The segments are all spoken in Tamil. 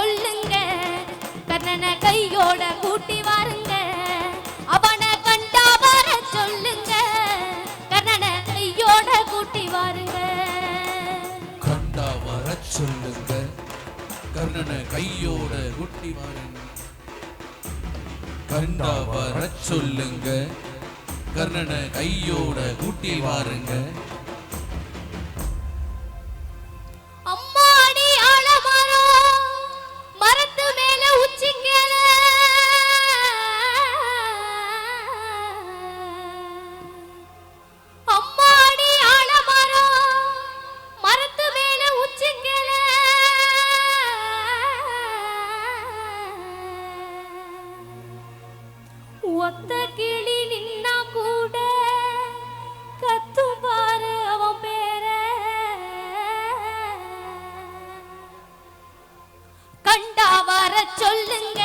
சொல்லுங்க கர்ணனை கையோட கூட்டி வாருங்க அவனை கண்டா வர சொல்லுங்க கர்ணனை கையோட கூட்டி வாருங்க கண்டா வர சொல்லுங்க கர்ணனை கையோட கூட்டி வாருங்க கண்டா வர சொல்லுங்க கர்ணனை கையோட கூட்டி வாருங்க அம்மாடி ஆலமரம் மரத்து மேல உச்சிங்கல அம்மாடி ஆலமரம் மரத்து மேல உச்சிங்கல ஒத்த கிளி நின்னா கூட கத்து பாரு அவன் பேர கண்டா வர சொல்லுங்க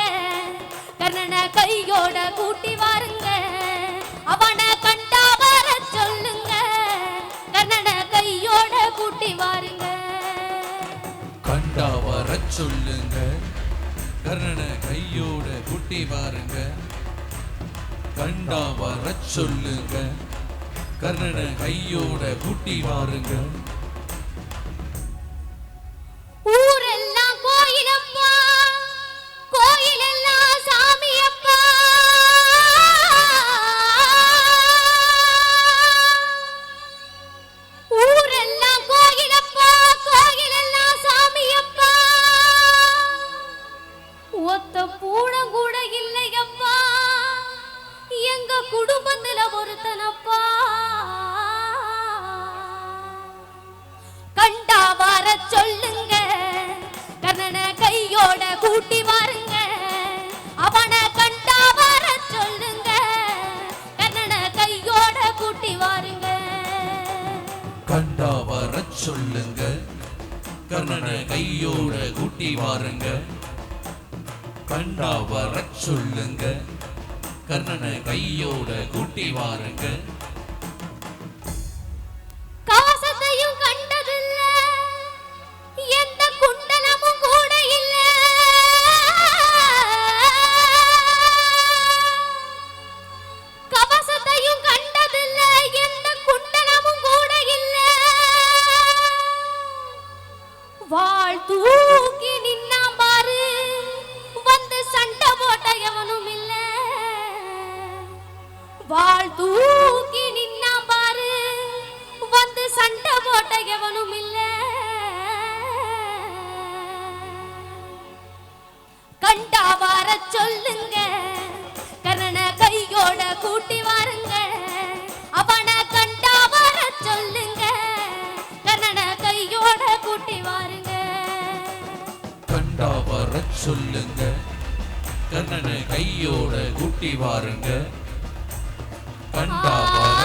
கர்ணனை கையோட கூட்டி வாருங்க அவனை கண்டா வர சொல்லுங்க கர்ணனை கையோட கூட்டி வாருங்க கண்டா வர சொல்லுங்க கர்ணனை கையோட கூட்டி வாருங்க கண்டா வர சொல்லுங்க கர்ணனை கையோட கூட்டி வாருங்க ஊரெல்லாம் கோயிலப்பா கோயிலெல்லாம் சாமியப்பா ஊரெல்லாம் கோயிலப்பா கோயிலெல்லாம் சாமியப்பா ஒத்த பூடம் கூட இல்லையப்பா எங்க குடும்பத்துல ஒருத்தனப்பா கண்டா வர சொல்லுங்க கர்ணனை கையோட கூட்டி வாருங்க அவனை கண்டா வர சொல்லுங்க கர்ணனை கையோட கூட்டி வாருங்க கண்டா வர சொல்லுங்க கர்ணனை கையோட கூட்டி வாருங்க கண்டா வர சொல்லுங்க கர்ணனை கையோட கூட்டி வாருங்க கவசத்தையும் கண்டதில்ல எந்த குண்டலமும் கூட இல்ல கவசத்தையும் கண்டதில்ல எந்த குண்டலமும் கூட இல்ல வாள் தூக்கி நின்னா பாரு வந்து சண்டை போட்ட எவனும் இல்ல வாள் தூக்கி நின்னா பாரு வந்து சண்டை போட்ட எவனும் இல்ல கண்டா வர சொல்லுங்க கர்ணனை கையோட கூட்டி வாருங்க அவனை கண்டா வர சொல்லுங்க கர்ணனை கையோட கூட்டி வாருங்க கண்டா வர சொல்லுங்க கர்ணனை கையோட கூட்டி வாருங்க கண்டா வர